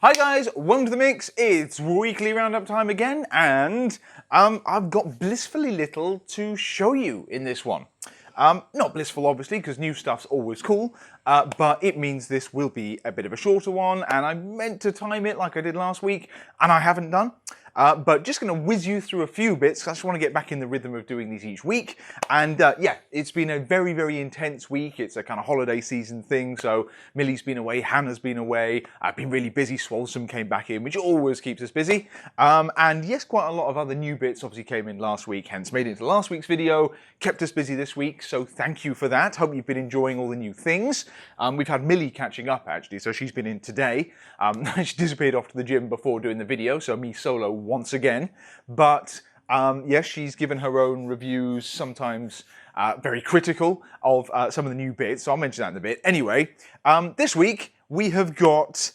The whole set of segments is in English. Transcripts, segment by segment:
Hi guys, welcome to the mix. It's Weekly Roundup time again, and I've got blissfully little to show you in this one. Not blissful, obviously, because new stuff's always cool, but it means this will be a bit of a shorter one, and I meant to time it like I did last week, and I haven't done. But just going to whiz you through a few bits, because I just want to get back in the rhythm of doing these each week. And yeah, it's been a very, very intense week. It's a kind of holiday season thing, so Millie's been away, Hannah's been away, I've been really busy, Swolsome came back in, which always keeps us busy. And yes, quite a lot of other new bits obviously came in last week, hence made it into last week's video, kept us busy this week, so thank you for that. Hope you've been enjoying all the new things. We've had Millie catching up, actually, so she's been in today. She disappeared off to the gym before doing the video, so me solo once again. But yes, she's given her own reviews, sometimes very critical of some of the new bits, so I'll mention that in a bit. Anyway, this week we have got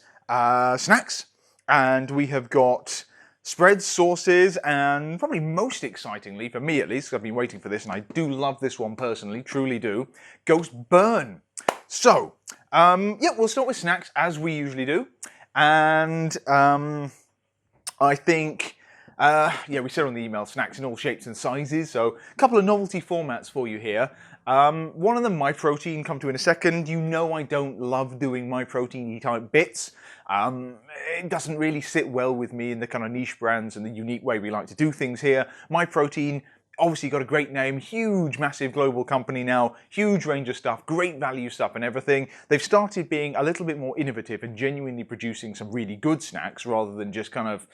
snacks, and we have got spreads, sauces, and probably most excitingly, for me at least, because I've been waiting for this, and I do love this one personally, truly do, Ghost Burn. So, yeah, we'll start with snacks, as we usually do. And I think, yeah, we said on the email, snacks in all shapes and sizes, so a couple of novelty formats for you here. One of them, MyProtein, come to in a second. You know I don't love doing MyProtein type bits. It doesn't really sit well with me in the kind of niche brands and the unique way we like to do things here. MyProtein, obviously got a great name, huge, massive global company now, huge range of stuff, great value stuff and everything. They've started being a little bit more innovative and genuinely producing some really good snacks rather than just kind of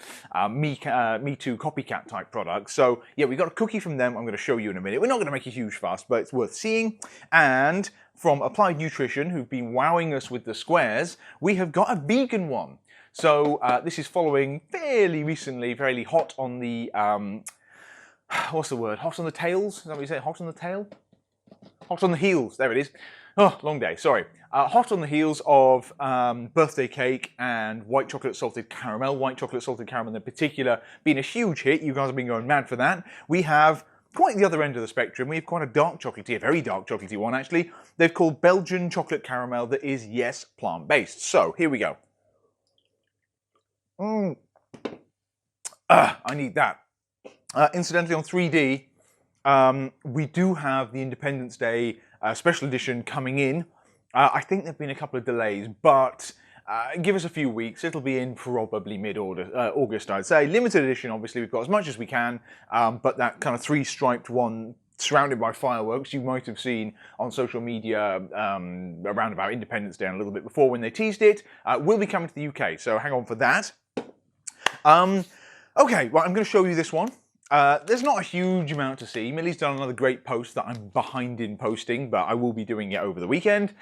Me Too copycat type products. So yeah, we got a cookie from them I'm going to show you in a minute. We're not going to make a huge fuss, but it's worth seeing. And from Applied Nutrition, who've been wowing us with the squares, we have got a vegan one. So this is following fairly recently, fairly hot on the what's the word? Hot on the tails? Is that what you say? Hot on the tail? Hot on the heels. There it is. Oh, long day. Sorry. Hot on the heels of birthday cake and white chocolate salted caramel. White chocolate salted caramel in particular being a huge hit. You guys have been going mad for that. We have quite the other end of the spectrum. We have quite a dark chocolatey, a very dark chocolatey one actually. They've called Belgian chocolate caramel that is, yes, plant-based. So here we go. I need that. Incidentally, on 3D, we do have the Independence Day special edition coming in. I think there have been a couple of delays, but give us a few weeks. It'll be in probably mid-August, I'd say. Limited edition, obviously, we've got as much as we can, but that kind of three-striped one surrounded by fireworks you might have seen on social media around about Independence Day and a little bit before when they teased it, will be coming to the UK, so hang on for that. Okay, well, I'm going to show you this one. There's not a huge amount to see. Millie's done another great post that I'm behind in posting, but I will be doing it over the weekend.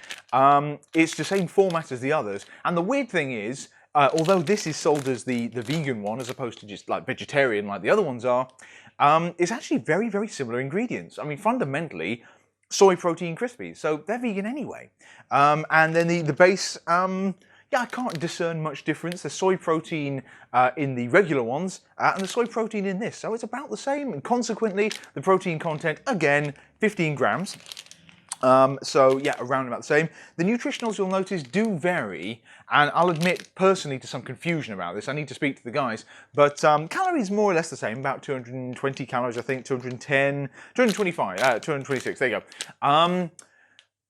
It's the same format as the others, and the weird thing is, although this is sold as the vegan one as opposed to just like vegetarian like the other ones are, it's actually very, very similar ingredients. I mean, fundamentally, soy protein crispies, so they're vegan anyway. And then the base, yeah, I can't discern much difference. There's soy protein in the regular ones and the soy protein in this. So it's about the same. And consequently, the protein content, again, 15 grams. So yeah, around about the same. The nutritionals, you'll notice, do vary. And I'll admit personally to some confusion about this. I need to speak to the guys. But calories more or less the same. About 220 calories, I think. 210, 225, 226. There you go.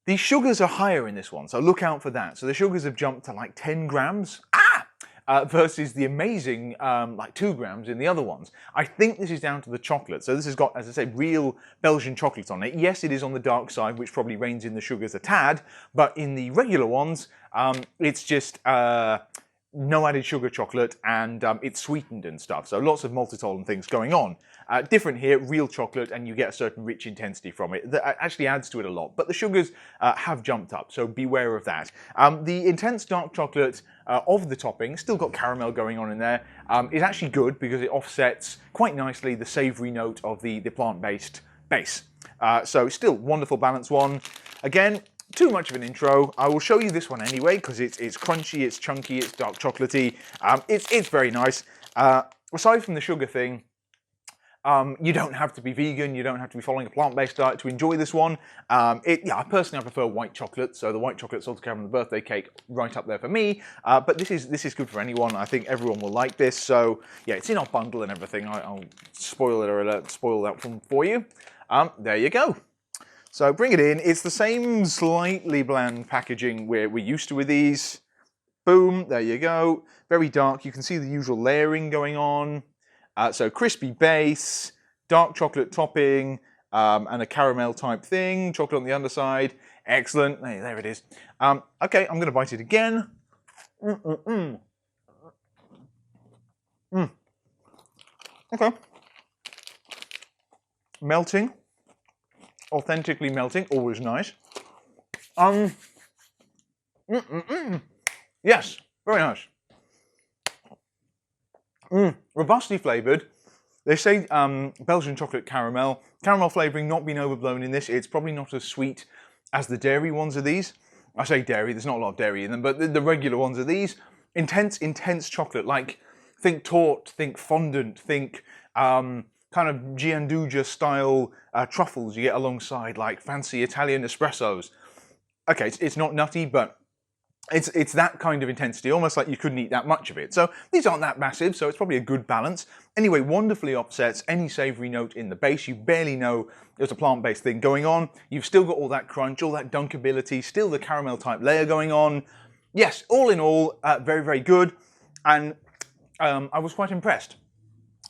The sugars are higher in this one, so look out for that. So the sugars have jumped to like 10 grams versus the amazing like 2 grams in the other ones. I think this is down to the chocolate. So this has got, as I say, real Belgian chocolate on it. Yes, it is on the dark side, which probably reins in the sugars a tad, but in the regular ones, it's just no added sugar chocolate, and it's sweetened and stuff. So lots of maltitol and things going on. Different here, real chocolate, and you get a certain rich intensity from it. That actually adds to it a lot. But the sugars have jumped up, so beware of that. The intense dark chocolate of the topping, still got caramel going on in there, is actually good because it offsets quite nicely the savoury note of the plant-based base. So still wonderful balanced one. Again, too much of an intro. I will show you this one anyway because it's crunchy, it's chunky, it's dark chocolatey. It's very nice. Aside from the sugar thing, You don't have to be vegan, you don't have to be following a plant-based diet to enjoy this one. I personally prefer white chocolate, so the white chocolate salted caramel birthday cake right up there for me. But this is good for anyone. I think everyone will like this. So yeah, it's in our bundle and everything. I'll spoil that one for you. There you go. So bring it in. It's the same slightly bland packaging we're used to with these. Boom, there you go. Very dark. You can see the usual layering going on. So crispy base, dark chocolate topping, and a caramel type thing. Chocolate on the underside. Excellent. Hey, there it is. Okay, I'm going to bite it again. Okay. Melting. Authentically melting. Always nice. Yes, very nice. Robustly flavoured. They say Belgian chocolate caramel. Caramel flavouring not being overblown in this. It's probably not as sweet as the dairy ones of these. I say dairy, there's not a lot of dairy in them, but the regular ones of these. Intense chocolate, like think torte, think fondant, think kind of gianduja style truffles you get alongside like fancy Italian espressos. Okay, it's not nutty, but it's that kind of intensity, almost like you couldn't eat that much of it. So these aren't that massive, so it's probably a good balance. Anyway, wonderfully offsets any savoury note in the base. You barely know there's a plant-based thing going on. You've still got all that crunch, all that dunkability, still the caramel type layer going on. Yes, all in all, very, very good. And I was quite impressed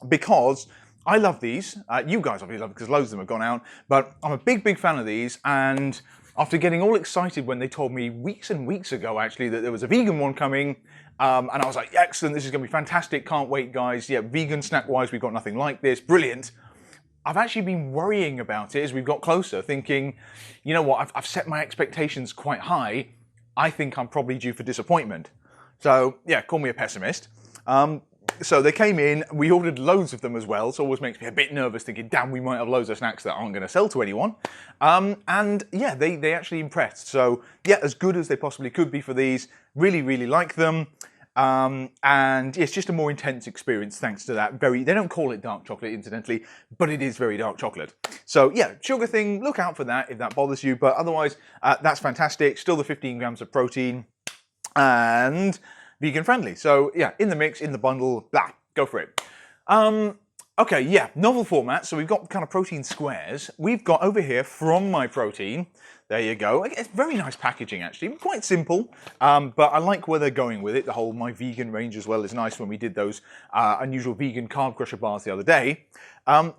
because I love these. You guys obviously love it because loads of them have gone out, but I'm a big fan of these. And after getting all excited when they told me weeks and weeks ago, actually, that there was a vegan one coming, and I was like, excellent, this is going to be fantastic, can't wait, guys. Yeah, vegan snack-wise, we've got nothing like this, brilliant. I've actually been worrying about it as we've got closer, thinking, you know what, I've set my expectations quite high. I think I'm probably due for disappointment. So, yeah, call me a pessimist. So they came in, we ordered loads of them as well, so it always makes me a bit nervous thinking, damn, we might have loads of snacks that aren't going to sell to anyone. And yeah, they actually impressed. So yeah, as good as they possibly could be for these, really like them. And it's just a more intense experience thanks to that they don't call it dark chocolate incidentally, but it is very dark chocolate. So yeah, sugar thing, look out for that if that bothers you, but otherwise that's fantastic. Still the 15 grams of protein and vegan friendly. So yeah, in the mix, in the bundle, blah, go for it. Okay, yeah, novel format. So we've got kind of protein squares. We've got over here from MyProtein. There you go. It's very nice packaging actually, quite simple, but I like where they're going with it. The whole My Vegan range as well is nice when we did those unusual vegan carb crusher bars the other day.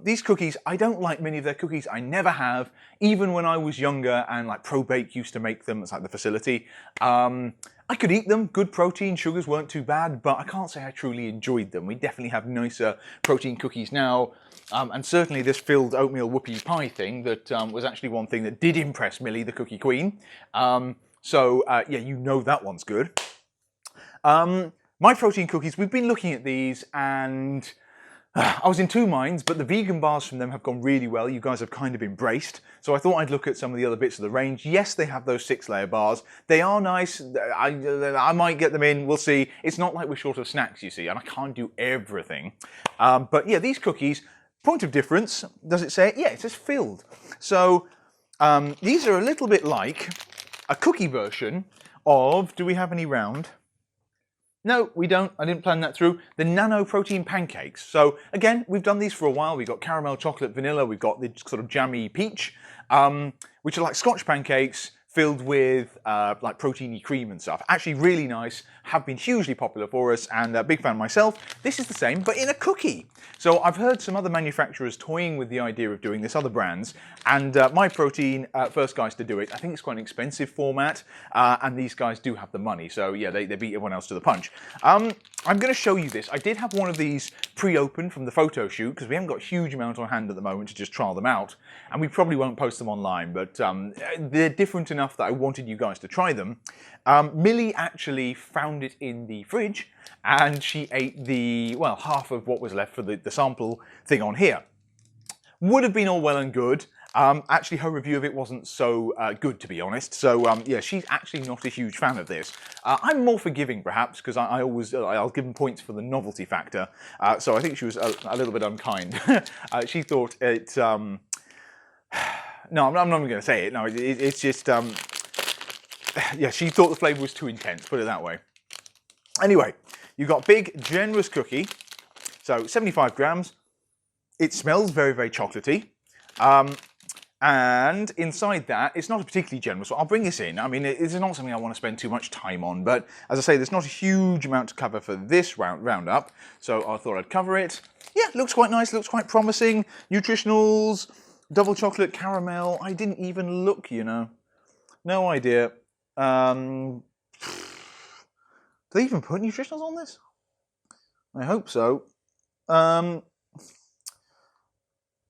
These cookies, I don't like many of their cookies. I never have, even when I was younger and like ProBake used to make them. It's like the facility. I could eat them, good protein, sugars weren't too bad, but I can't say I truly enjoyed them. We definitely have nicer protein cookies now, and certainly this filled oatmeal whoopie pie thing that was actually one thing that did impress Millie, the cookie queen. Yeah, you know that one's good. MyProtein cookies, we've been looking at these and I was in two minds, but the vegan bars from them have gone really well. You guys have kind of embraced. So I thought I'd look at some of the other bits of the range. Yes, they have those 6-layer bars. They are nice. I might get them in. We'll see. It's not like we're short of snacks, you see, and I can't do everything. But yeah, these cookies, point of difference, does it say it? Yeah, it says filled. So these are a little bit like a cookie version of, do we have any round? No, we don't. I didn't plan that through. The nano protein pancakes. So again, we've done these for a while. We've got caramel, chocolate, vanilla. We've got the sort of jammy peach, which are like Scotch pancakes filled with like proteiny cream and stuff. Actually really nice, have been hugely popular for us, and a big fan myself. This is the same, but in a cookie. So I've heard some other manufacturers toying with the idea of doing this, other brands, and MyProtein, first guys to do it. I think it's quite an expensive format, and these guys do have the money, so yeah, they beat everyone else to the punch. I'm going to show you this. I did have one of these pre-opened from the photo shoot, because we haven't got a huge amount on hand at the moment to just trial them out, and we probably won't post them online, but they're different enough that I wanted you guys to try them. Millie actually found it in the fridge, and she ate the, well, half of what was left for the sample thing on here. Would have been all well and good, Actually, her review of it wasn't so good, to be honest. So yeah, she's actually not a huge fan of this. I'm more forgiving, perhaps, because I'll give them points for the novelty factor. So I think she was a little bit unkind. She thought it. No, I'm not going to say it. No, it's just. Yeah, she thought the flavour was too intense. Put it that way. Anyway, you've got big, generous cookie. So 75 grams. It smells very, very chocolatey. And inside that, it's not particularly generous. So I'll bring this in. I mean, it's not something I want to spend too much time on. But as I say, there's not a huge amount to cover for this roundup. So I thought I'd cover it. Yeah, looks quite nice. Looks quite promising. Nutritionals, double chocolate caramel. I didn't even look, you know. No idea. Do they even put nutritionals on this? I hope so.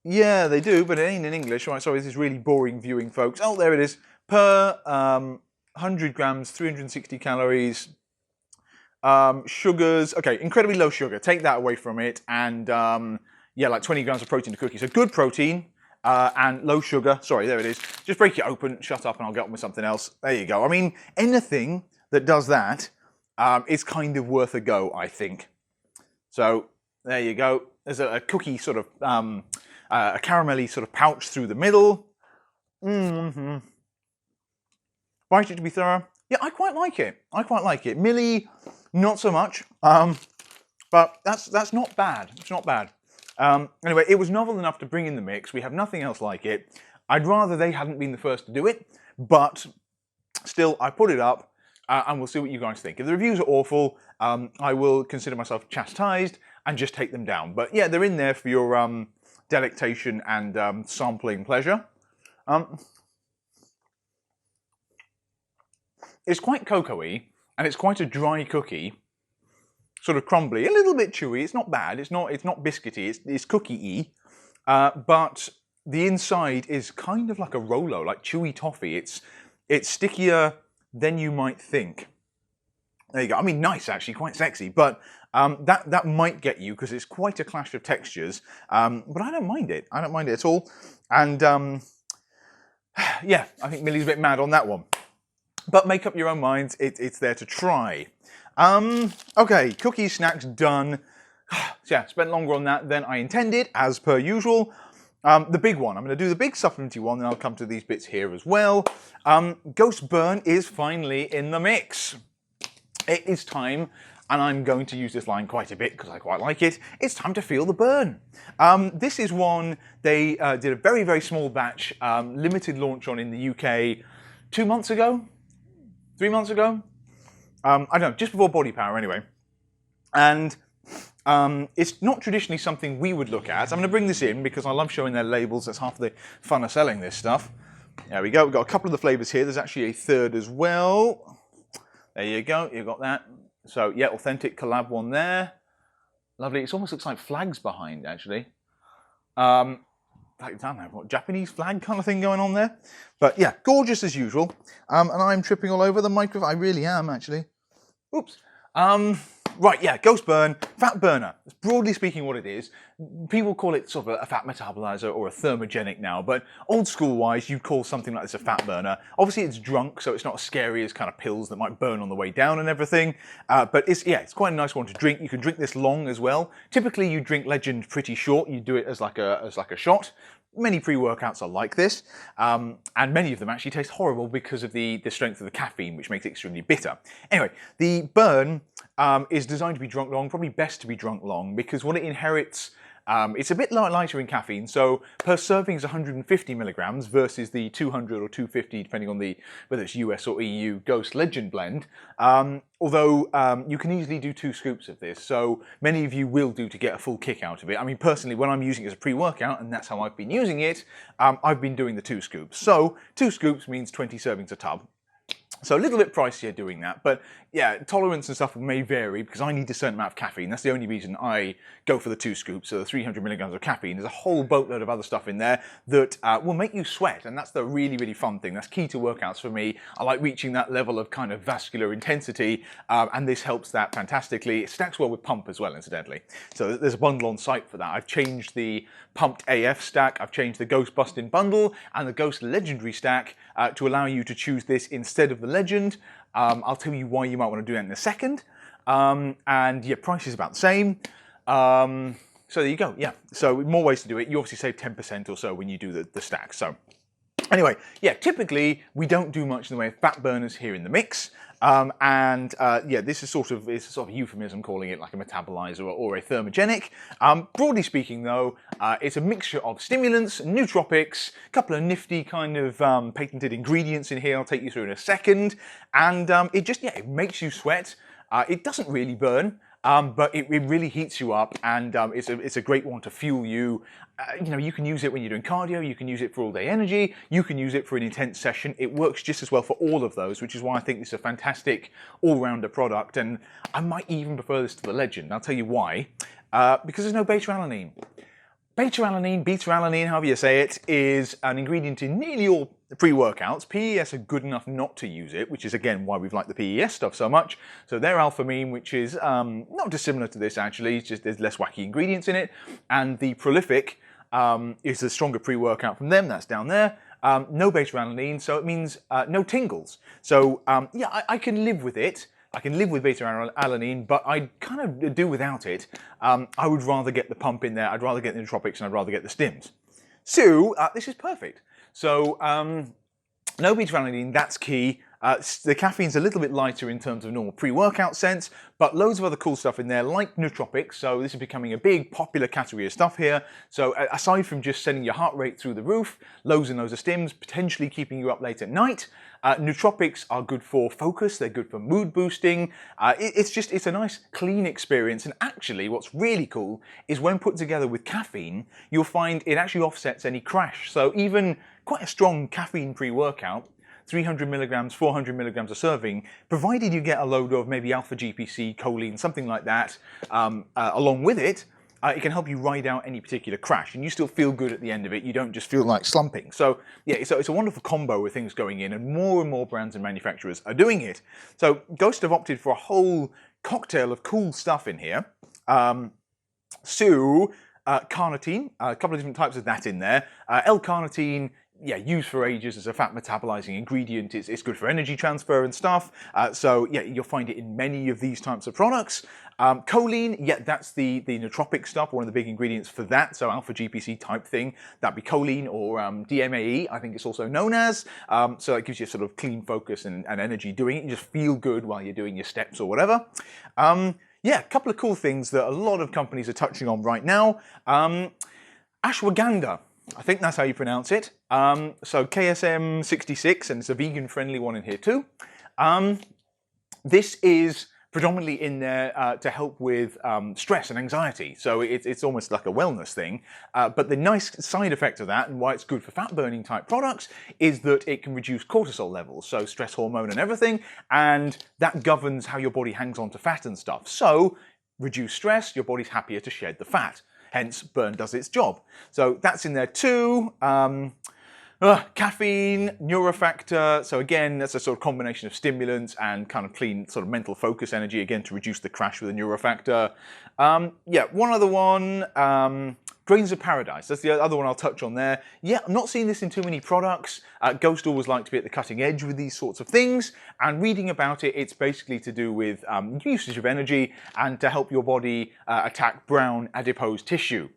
Yeah, they do, but it ain't in English. Right, sorry, this is really boring viewing, folks. Oh, there it is. Per 100 grams, 360 calories. Sugars, okay, incredibly low sugar. Take that away from it. And yeah, like 20 grams of protein to cookie. So good protein and low sugar. Sorry, there it is. Just break it open, shut up, and I'll get on with something else. There you go. I mean, anything that does that is kind of worth a go, I think. So there you go. There's a cookie sort of... a caramelly sort of pouch through the middle. Bite it to be thorough. Yeah, I quite like it. I quite like it. Millie, not so much. But that's not bad. It's not bad. Anyway, it was novel enough to bring in the mix. We have nothing else like it. I'd rather they hadn't been the first to do it, but still, I put it up, and we'll see what you guys think. If the reviews are awful, I will consider myself chastised and just take them down. But yeah, they're in there for your delectation and sampling pleasure. It's quite cocoa-y, and it's quite a dry cookie, sort of crumbly, a little bit chewy. It's not bad. It's not biscuity. It's cookie-y, but the inside is kind of like a Rolo, like chewy toffee. It's stickier than you might think. There you go. I mean, nice actually, quite sexy, but that might get you because it's quite a clash of textures. But I don't mind it. I don't mind it at all. And yeah, I think Millie's a bit mad on that one. But make up your own minds. It's there to try. Okay, cookies, snacks done. So yeah, spent longer on that than I intended, as per usual. The big one. I'm going to do the big supplementy one, then I'll come to these bits here as well. Ghost Burn is finally in the mix. It is time, and I'm going to use this line quite a bit because I quite like it. It's time to feel the burn. This is one they did a very, very small batch, limited launch on in the UK 2 months ago? 3 months ago? I don't know, just before Body Power anyway. And it's not traditionally something we would look at. I'm going to bring this in because I love showing their labels. That's half the fun of selling this stuff. There we go. We've got a couple of the flavours here. There's actually a third as well. There you go. You've got that. So yeah, authentic collab one there. Lovely. It almost looks like flags behind, actually. I don't know, what, Japanese flag kind of thing going on there. But yeah, gorgeous as usual. And I'm tripping all over the microphone. I really am, actually. Oops. Right, yeah, Ghost Burn, fat burner. That's broadly speaking what it is. People call it sort of a fat metabolizer or a thermogenic now, but old school wise, you'd call something like this a fat burner. Obviously it's drunk, so it's not as scary as kind of pills that might burn on the way down and everything. But it's quite a nice one to drink. You can drink this long as well. Typically you drink Legend pretty short. You do it as like a shot. Many pre-workouts are like this, and many of them actually taste horrible because of the strength of the caffeine, which makes it extremely bitter. Anyway, the burn is designed to be drunk long, probably best to be drunk long, because what it inherits, it's a bit lighter in caffeine, so per serving is 150 milligrams versus the 200 or 250, depending on whether it's US or EU Ghost Legend blend. Although you can easily do 2 scoops of this, so many of you will do to get a full kick out of it. I mean, personally, when I'm using it as a pre-workout, and that's how I've been using it, I've been doing the 2 scoops. So 2 scoops means 20 servings a tub. So a little bit pricier doing that, but yeah, tolerance and stuff may vary because I need a certain amount of caffeine. That's the only reason I go for the 2 scoops, so the 300 milligrams of caffeine. There's a whole boatload of other stuff in there that will make you sweat, and that's the really, really fun thing. That's key to workouts for me. I like reaching that level of kind of vascular intensity, and this helps that fantastically. It stacks well with pump as well, incidentally. So there's a bundle on site for that. I've changed the Pumped AF stack, I've changed the Ghost Bustin' bundle, and the Ghost Legendary stack to allow you to choose this instead of the Legend. I'll tell you why you might want to do that in a second. And yeah, price is about the same. So there you go, yeah. So more ways to do it. You obviously save 10% or so when you do the stack. So anyway, yeah, typically we don't do much in the way of fat burners here in the mix. Yeah, this is sort of a euphemism calling it like a metabolizer or a thermogenic. Broadly speaking though, it's a mixture of stimulants, nootropics, a couple of nifty kind of patented ingredients in here I'll take you through in a second. And it just, yeah, it makes you sweat. It doesn't really burn. But it really heats you up, and it's a great one to fuel you. You know, you can use it when you're doing cardio, you can use it for all-day energy, you can use it for an intense session. It works just as well for all of those, which is why I think this is a fantastic all-rounder product, and I might even prefer this to the Legend. I'll tell you why. Because there's no beta-alanine. Beta-alanine, however you say it, is an ingredient in nearly all pre-workouts. PES are good enough not to use it, which is again why we've liked the PES stuff so much. So they're alphamine, which is not dissimilar to this actually, it's just there's less wacky ingredients in it. And the Prolific is a stronger pre-workout from them, that's down there. No beta-alanine, so it means no tingles. So yeah, I can live with it. I can live with beta-alanine, but I kind of do without it. I would rather get the pump in there, I'd rather get the nootropics, and I'd rather get the stims. So this is perfect. So no beta-alanine, that's key. The caffeine's a little bit lighter in terms of normal pre-workout sense, but loads of other cool stuff in there, like nootropics. So this is becoming a big popular category of stuff here. So aside from just sending your heart rate through the roof, loads and loads of stims, potentially keeping you up late at night. Nootropics are good for focus, they're good for mood boosting. It's a nice clean experience, and actually what's really cool is when put together with caffeine, you'll find it actually offsets any crash. So even quite a strong caffeine pre-workout, 300 milligrams, 400 milligrams a serving, provided you get a load of maybe alpha GPC, choline, something like that, along with it, it can help you ride out any particular crash, and you still feel good at the end of it. You don't just feel like slumping. So yeah, it's a wonderful combo with things going in, and more brands and manufacturers are doing it. So Ghost have opted for a whole cocktail of cool stuff in here. Carnitine, a couple of different types of that in there. L-carnitine, yeah, used for ages as a fat metabolizing ingredient. It's good for energy transfer and stuff. So yeah, you'll find it in many of these types of products. Choline, yeah, that's the nootropic stuff, one of the big ingredients for that. So alpha GPC type thing, that'd be choline, or DMAE, I think it's also known as. So it gives you a sort of clean focus and energy doing it. You just feel good while you're doing your steps or whatever. Yeah, a couple of cool things that a lot of companies are touching on right now. Ashwagandha. I think that's how you pronounce it. So KSM 66, and it's a vegan-friendly one in here too. This is predominantly in there to help with stress and anxiety. So it's almost like a wellness thing. But the nice side effect of that, and why it's good for fat-burning type products, is that it can reduce cortisol levels, so stress hormone and everything, and that governs how your body hangs on to fat and stuff. So reduce stress, your body's happier to shed the fat. Hence, burn does its job. So that's in there too. Caffeine, neurofactor. So again, that's a sort of combination of stimulants and kind of clean sort of mental focus energy, again, to reduce the crash with the neurofactor. Yeah, one other one, Grains of Paradise. That's the other one I'll touch on there. Yeah, I'm not seeing this in too many products. Ghost always like to be at the cutting edge with these sorts of things. And reading about it, it's basically to do with usage of energy and to help your body attack brown adipose tissue.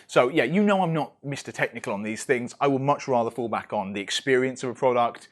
So yeah, you know I'm not Mr. Technical on these things. I would much rather fall back on the experience of a product,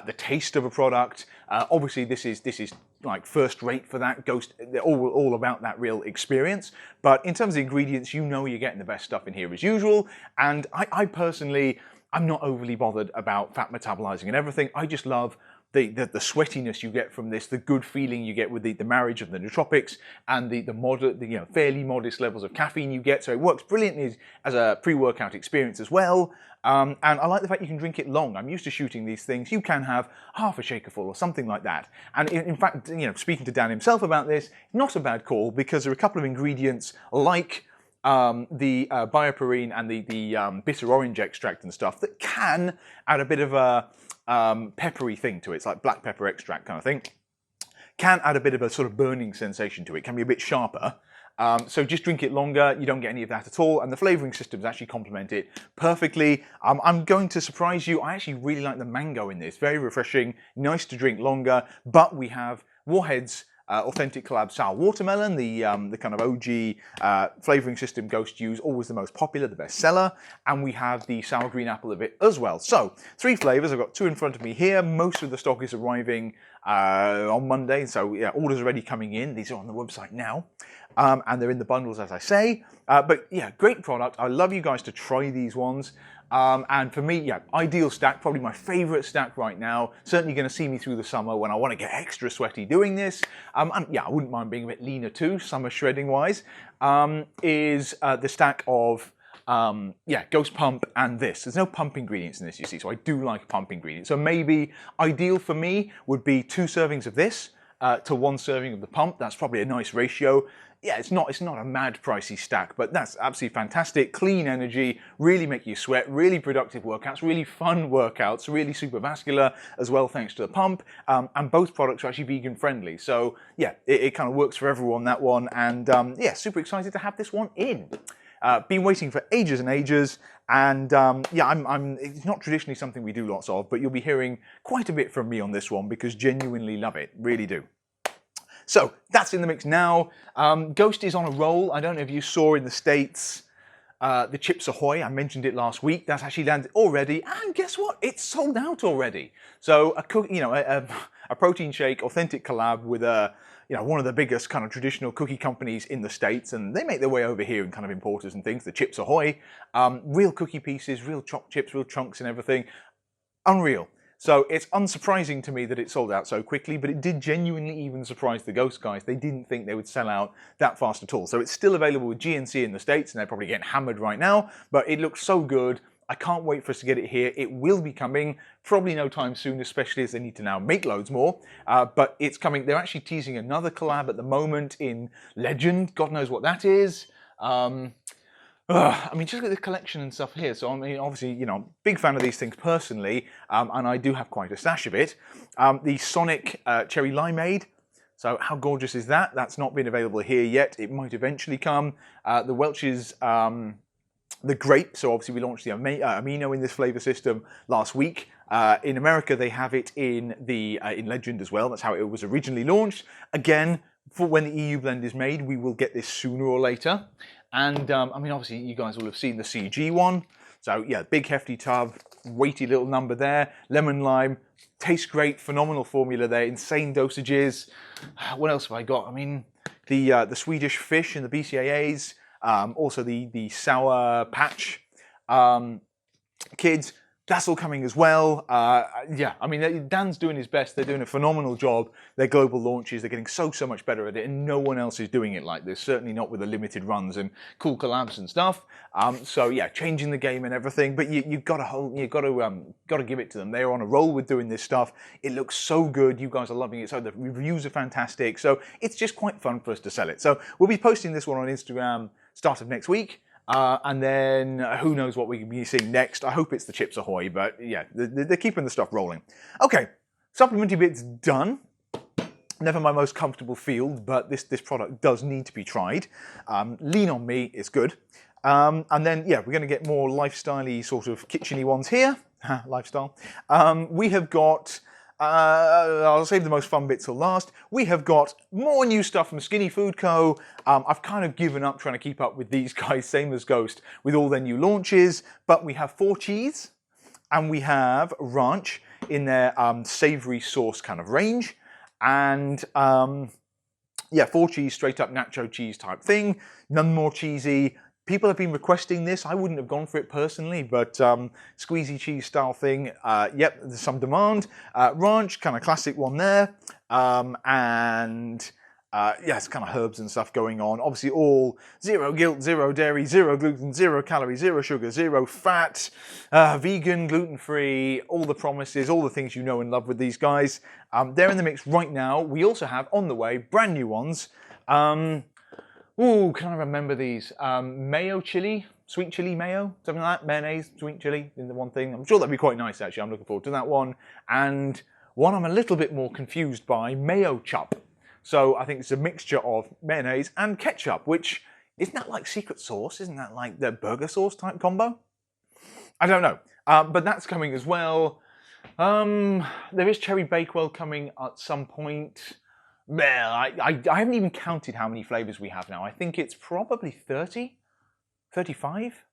the taste of a product. Obviously, this is like first rate for that. Ghost, they're all about that real experience. But in terms of ingredients, you know you're getting the best stuff in here as usual. And I personally, I'm not overly bothered about fat metabolizing and everything. I just love the sweatiness you get from this, the good feeling you get with the marriage of the nootropics, and the fairly modest levels of caffeine you get. So it works brilliantly as a pre-workout experience as well. And I like the fact you can drink it long. I'm used to shooting these things. You can have half a shaker full or something like that. And in fact, speaking to Dan himself about this, not a bad call, because there are a couple of ingredients like the bioperine and the bitter orange extract and stuff that can add a bit of a peppery thing to it. It's like black pepper extract kind of thing. Can add a bit of a sort of burning sensation to it. Can be a bit sharper. So just drink it longer, you don't get any of that at all, and the flavouring systems actually complement it perfectly. I'm going to surprise you, I actually really like the mango in this. Very refreshing, nice to drink longer, but we have Warhead's Authentic Collab Sour Watermelon, the kind of OG flavouring system Ghost use, always the most popular, the best seller, and we have the Sour Green Apple of it as well. So, 3 flavours, I've got 2 in front of me here. Most of the stock is arriving on Monday, so yeah, orders are already coming in. These are on the website now. And they're in the bundles, as I say. But yeah, great product. I love you guys to try these ones. And for me, yeah, ideal stack, probably my favorite stack right now. Certainly going to see me through the summer when I want to get extra sweaty doing this. And yeah, I wouldn't mind being a bit leaner too, summer shredding wise, is the stack of Ghost Pump and this. There's no pump ingredients in this, you see, so I do like pump ingredients. So maybe ideal for me would be 2 servings of this to 1 serving of the pump. That's probably a nice ratio. Yeah, it's not a mad pricey stack, but that's absolutely fantastic. Clean energy, really make you sweat, really productive workouts, really fun workouts, really super vascular as well thanks to the pump. And both products are actually vegan friendly. So yeah, it kind of works for everyone, that one. And yeah, super excited to have this one in. Been waiting for ages and ages, and yeah, it's not traditionally something we do lots of, but you'll be hearing quite a bit from me on this one because genuinely love it, really do. So that's in the mix now. Ghost is on a roll. I don't know if you saw in the States the Chips Ahoy. I mentioned it last week. That's actually landed already, and guess what? It's sold out already. So a protein shake, authentic collab with one of the biggest kind of traditional cookie companies in the States, and they make their way over here in kind of importers and things. The Chips Ahoy, real cookie pieces, real choc chips, real chunks and everything. Unreal. So it's unsurprising to me that it sold out so quickly, but it did genuinely even surprise the Ghost guys. They didn't think they would sell out that fast at all. So it's still available with GNC in the States, and they're probably getting hammered right now, but it looks so good. I can't wait for us to get it here. It will be coming, probably no time soon, especially as they need to now make loads more. But it's coming. They're actually teasing another collab at the moment in Legend. God knows what that is. I mean, just look at the collection and stuff here. So, I mean, obviously, big fan of these things personally, and I do have quite a stash of it. The Sonic Cherry Limeade. So, how gorgeous is that? That's not been available here yet. It might eventually come. The Welch's, the Grape. So, obviously, we launched the Amino in this flavor system last week. In America, they have it in Legend as well. That's how it was originally launched. Again, for when the EU blend is made, we will get this sooner or later. And I mean, obviously, you guys will have seen the CG one. So yeah, big hefty tub, weighty little number there. Lemon lime, tastes great, phenomenal formula there, insane dosages. What else have I got? I mean, the Swedish fish and the BCAAs, also the sour patch kids. That's all coming as well. Yeah, I mean, Dan's doing his best. They're doing a phenomenal job. Their global launches, they're getting so much better at it, and no one else is doing it like this. Certainly not with the limited runs and cool collabs and stuff. So yeah, changing the game and everything. But you got to give it to them. They're on a roll with doing this stuff. It looks so good. You guys are loving it. So the reviews are fantastic. So it's just quite fun for us to sell it. So we'll be posting this one on Instagram start of next week. And then who knows what we can be seeing next. I hope it's the Chips Ahoy, but yeah, they're keeping the stuff rolling. Okay, supplementary bits done. Never my most comfortable field, but this product does need to be tried. Lean on me, it's good. And then, yeah, we're going to get more lifestyle-y sort of kitchen-y ones here. Lifestyle. We have got... I'll save the most fun bits till last. We have got more new stuff from Skinny Food Co. I've kind of given up trying to keep up with these guys, same as Ghost, with all their new launches. But we have 4 cheese, and we have ranch in their savory sauce kind of range. And yeah, 4 cheese, straight up nacho cheese type thing. None more cheesy. People have been requesting this. I wouldn't have gone for it personally, but squeezy cheese style thing, yep, there's some demand. Ranch, kind of classic one there. And yeah, it's kind of herbs and stuff going on. Obviously all zero guilt, zero dairy, zero gluten, zero calories, zero sugar, zero fat, vegan, gluten-free, all the promises, all the things you know and love with these guys. They're in the mix right now. We also have on the way brand new ones. Ooh, can I remember these? Mayo chili, sweet chili mayo, something like that. Mayonnaise, sweet chili in the one thing. I'm sure that'd be quite nice actually. I'm looking forward to that one. And one I'm a little bit more confused by, mayo chup. So I think it's a mixture of mayonnaise and ketchup, which isn't that like secret sauce? Isn't that like the burger sauce type combo? I don't know, but that's coming as well. There is cherry bakewell coming at some point. Well, I haven't even counted how many flavors we have now. I think it's probably 30, 35.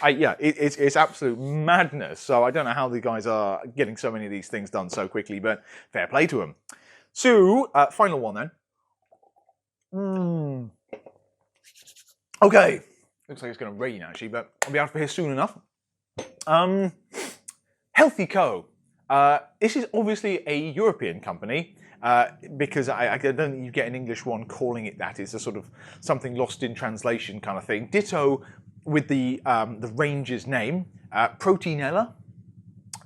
Yeah, it's absolute madness. So I don't know how the guys are getting so many of these things done so quickly, but fair play to them. So, final one then. Okay, looks like it's going to rain actually, but I'll be out of here soon enough. Healthy Co. This is obviously a European company. Because I don't think you get an English one calling it that. It's a sort of something lost in translation kind of thing. Ditto with the range's name, Proteinella.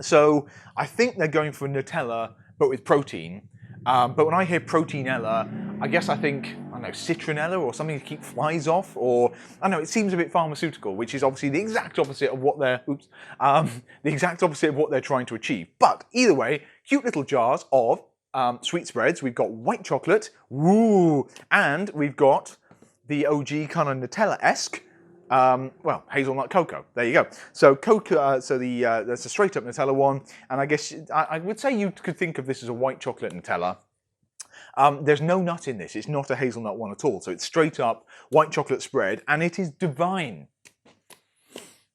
So I think they're going for Nutella, but with protein. But when I hear Proteinella, I guess I think, I don't know, citronella or something to keep flies off, or I don't know, it seems a bit pharmaceutical, which is obviously the exact opposite of what they're, the exact opposite of what they're trying to achieve. But either way, cute little jars of sweet spreads. We've got white chocolate, woo, and we've got the OG kind of Nutella-esque, well, hazelnut cocoa. There you go. So cocoa, that's a straight up Nutella one, and I guess I would say you could think of this as a white chocolate Nutella. There's no nut in this. It's not a hazelnut one at all. So it's straight up white chocolate spread, and it is divine.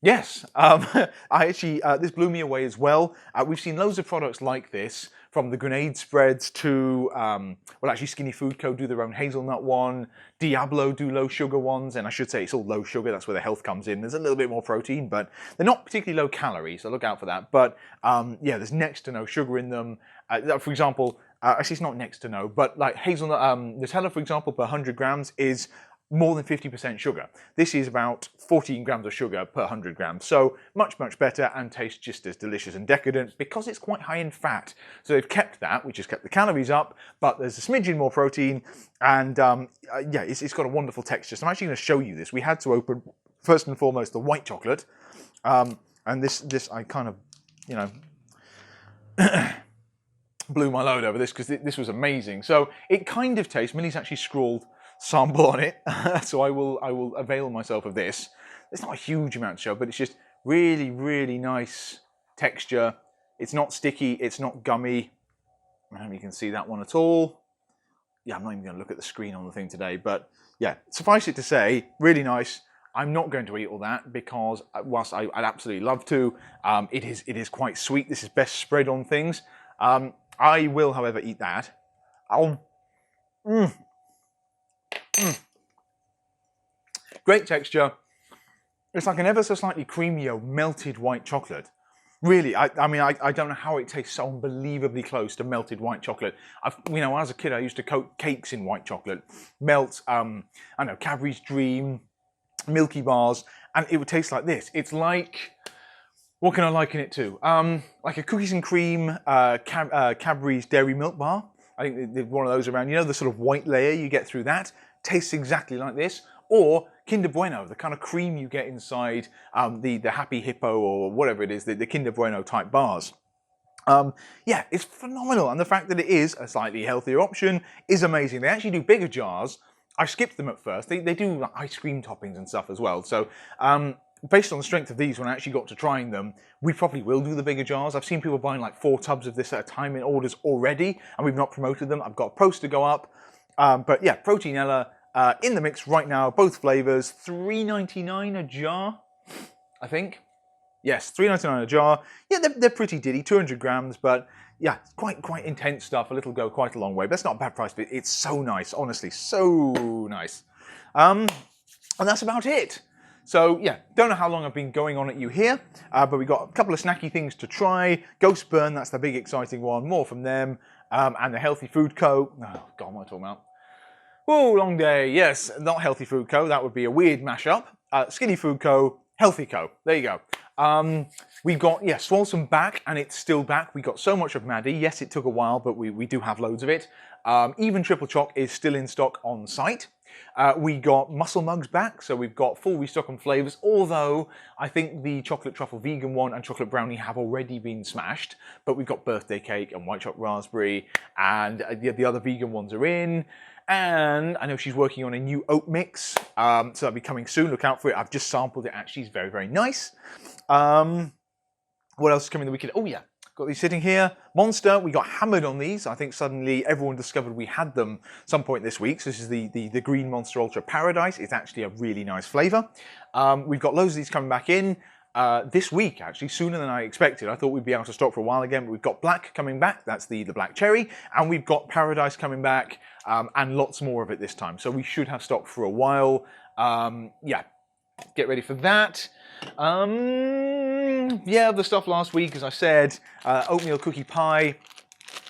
Yes, I actually, this blew me away as well. We've seen loads of products like this, from the grenade spreads to, well actually Skinny Food Co. do their own hazelnut one, Diablo do low sugar ones, and I should say it's all low sugar, that's where the health comes in. There's a little bit more protein, but they're not particularly low calorie, so look out for that. But yeah, there's next to no sugar in them. For example, actually it's not next to no, but like hazelnut, Nutella for example, per 100 grams is more than 50% sugar. This is about 14 grams of sugar per 100 grams. So much, much better and tastes just as delicious and decadent because it's quite high in fat. So they've kept that, which has kept the calories up, but there's a smidgen more protein and yeah, it's got a wonderful texture. So I'm actually going to show you this. We had to open, first and foremost, the white chocolate. And this I kind of, you know, blew my load over this because this was amazing. So it kind of tastes, Millie's actually scrawled sample on it, so I will avail myself of this. There's not a huge amount to show, but it's just really, really nice texture. It's not sticky, it's not gummy. I don't know if you can see that one at all. Yeah, I'm not even going to look at the screen on the thing today, but yeah, suffice it to say, really nice. I'm not going to eat all that because whilst I'd absolutely love to, it is quite sweet. This is best spread on things. I will, however, eat that. Great texture. It's like an ever so slightly creamier melted white chocolate. Really, I mean, I don't know how it tastes so unbelievably close to melted white chocolate. You know, as a kid, I used to coat cakes in white chocolate, melt, I don't know, Cadbury's Dream, Milky Bars, and it would taste like this. It's like, what can I liken it to? Like a cookies and cream Cadbury's Dairy Milk Bar. I think there's one of those around. You know, the sort of white layer you get through that tastes exactly like this. Or Kinder Bueno, the kind of cream you get inside the Happy Hippo or whatever it is, the Kinder Bueno type bars. Yeah, it's phenomenal. And the fact that it is a slightly healthier option is amazing. They actually do bigger jars. I skipped them at first. They do like ice cream toppings and stuff as well. So based on the strength of these, when I actually got to trying them, we probably will do the bigger jars. I've seen people buying like 4 tubs of this at a time in orders already, and we've not promoted them. I've got a post to go up. But yeah, Proteinella in the mix right now, both flavors, $3.99 a jar, I think. Yes, $3.99 a jar. Yeah, they're pretty diddy, 200 grams, but yeah, quite intense stuff. A little go quite a long way. But that's not a bad price, but it's so nice, honestly, so nice. And that's about it. So yeah, don't know how long I've been going on at you here, but we've got a couple of snacky things to try. Ghost Burn, that's the big exciting one, more from them, and the Healthy Food Co. Oh God, what am I talking about? Oh, long day, yes, not Healthy Food Co, that would be a weird mashup. Skinny Food Co, Healthy Co, there you go. We've got, yeah, Swolesome back, and it's still back. We got so much of Maddie. Yes, it took a while, but we do have loads of it. Even Triple Choc is still in stock on site. We got Muscle Mugs back, so we've got full restock on flavours, although I think the Chocolate Truffle Vegan one and Chocolate Brownie have already been smashed, but we've got Birthday Cake and White Chocolate Raspberry, and the other vegan ones are in. And I know she's working on a new oat mix, so that'll be coming soon. Look out for it. I've just sampled it. Actually, it's very, very nice. What else is coming the weekend? Oh yeah, got these sitting here. Monster, we got hammered on these. I think suddenly everyone discovered we had them some point this week. So this is the Green Monster Ultra Paradise. It's actually a really nice flavour. We've got loads of these coming back in. This week, actually, sooner than I expected. I thought we'd be out of stock for a while again, but we've got Black coming back. That's the Black Cherry. And we've got Paradise coming back, and lots more of it this time. So we should have stock for a while. Yeah, get ready for that. Yeah, the stuff last week, as I said, oatmeal cookie pie,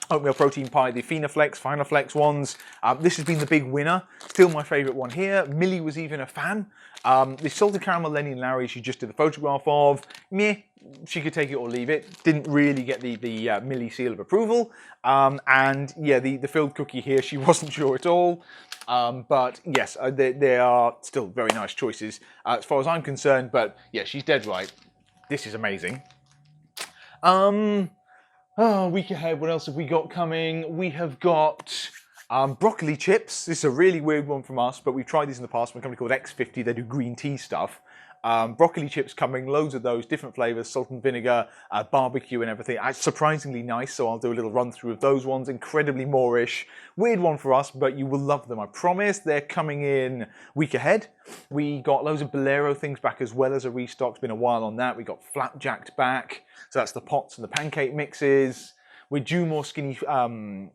oatmeal protein pie, the Finaflex ones. This has been the big winner. Still my favourite one here. Millie was even a fan. The salted caramel Lenny and Larry she just did the photograph of. Meh, she could take it or leave it. Didn't really get the Millie seal of approval. And yeah, the filled cookie here, she wasn't sure at all. But yes, they are still very nice choices as far as I'm concerned. But yeah, she's dead right. This is amazing. Oh, week ahead, what else have we got coming? We have got broccoli chips. This is a really weird one from us, but we've tried these in the past from a company called X50. They do green tea stuff. Broccoli chips coming, loads of those, different flavours, salt and vinegar, barbecue and everything. Surprisingly nice, so I'll do a little run through of those ones. Incredibly Moorish. Weird one for us, but you will love them, I promise. They're coming in week ahead. We got loads of Bolero things back as well as a restock. It's been a while on that. We got Flapjacked back, so that's the pots and the pancake mixes. We're due more skinny... I'm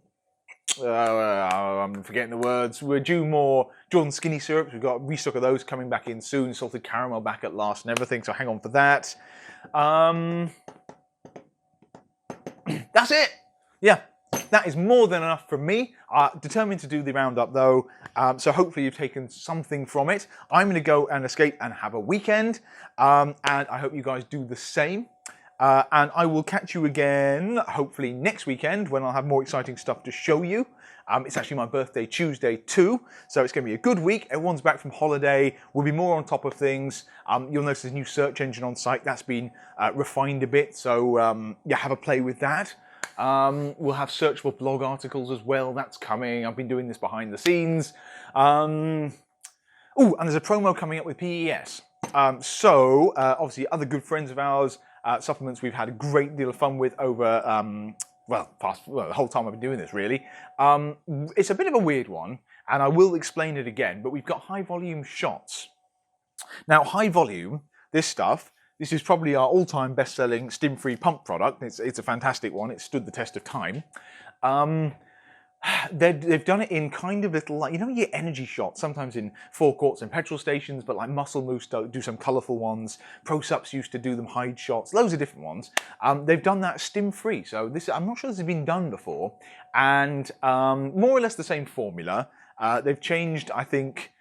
forgetting the words. We're due more Jordan Skinny syrups. We've got a restock of those coming back in soon. Salted caramel back at last and everything, so hang on for that. That's it. Yeah, that is more than enough from me. Determined to do the roundup though, so hopefully you've taken something from it. I'm going to go and escape and have a weekend, and I hope you guys do the same. And I will catch you again, hopefully next weekend, when I'll have more exciting stuff to show you. It's actually my birthday Tuesday too, so it's going to be a good week. Everyone's back from holiday. We'll be more on top of things. You'll notice there's a new search engine on site. That's been refined a bit, so yeah, have a play with that. We'll have searchable blog articles as well. That's coming. I've been doing this behind the scenes. Oh, and there's a promo coming up with PES. So, obviously, other good friends of ours, supplements we've had a great deal of fun with over, the whole time I've been doing this, really. It's a bit of a weird one, and I will explain it again, but we've got high volume shots. Now, high volume, this is probably our all-time best-selling stim-free pump product. It's a fantastic one. It stood the test of time. They've done it in kind of little, like, you know, you get energy shots, sometimes in forecourts and petrol stations, but like Muscle Moose do some colourful ones. ProSups used to do them hide shots, loads of different ones. They've done that stim-free, so this, I'm not sure this has been done before, and more or less the same formula. They've changed, I think,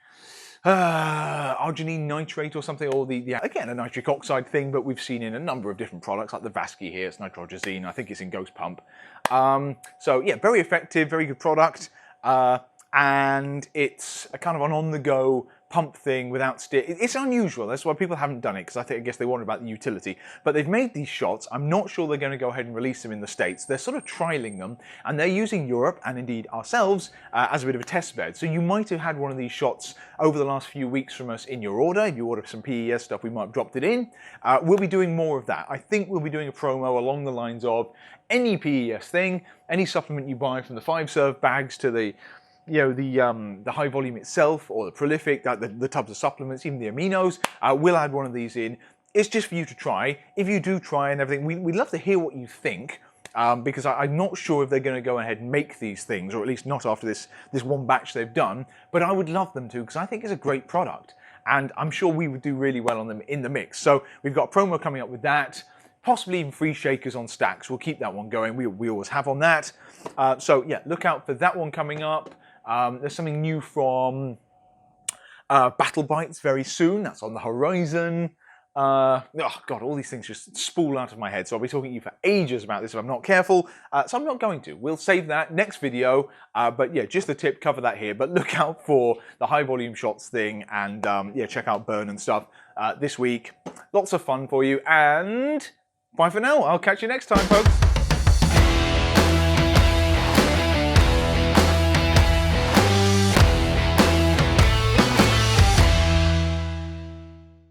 arginine nitrate or something, or again, a nitric oxide thing, but we've seen in a number of different products, like the Vasky here, it's nitroglycine, I think it's in Ghost Pump. So yeah, very effective, very good product, and it's a kind of an on-the-go pump thing without steer. It's unusual, that's why people haven't done it, because I guess they wondered about the utility. But they've made these shots. I'm not sure they're going to go ahead and release them in the States. They're sort of trialing them, and they're using Europe, and indeed ourselves, as a bit of a test bed. So you might have had one of these shots over the last few weeks from us in your order. If you order some PES stuff, we might have dropped it in. We'll be doing more of that. I think we'll be doing a promo along the lines of any PES thing, any supplement you buy, from the 5-serve bags to the the high volume itself, or the prolific, the tubs of supplements, even the aminos. We'll add one of these in. It's just for you to try. If you do try and everything, we'd love to hear what you think, because I'm not sure if they're going to go ahead and make these things, or at least not after this one batch they've done, but I would love them to, because I think it's a great product. and I'm sure we would do really well on them in the mix. So we've got a promo coming up with that, possibly even free shakers on stacks. We'll keep that one going. We always have on that. So yeah, look out for that one coming up. There's something new from Battle Bites very soon. That's on the horizon. Oh God, all these things just spool out of my head. So I'll be talking to you for ages about this if I'm not careful. So I'm not going to. We'll save that next video. But yeah, just a tip, cover that here. But look out for the high volume shots thing, and yeah, check out Burn and stuff this week. Lots of fun for you, and bye for now. I'll catch you next time, folks.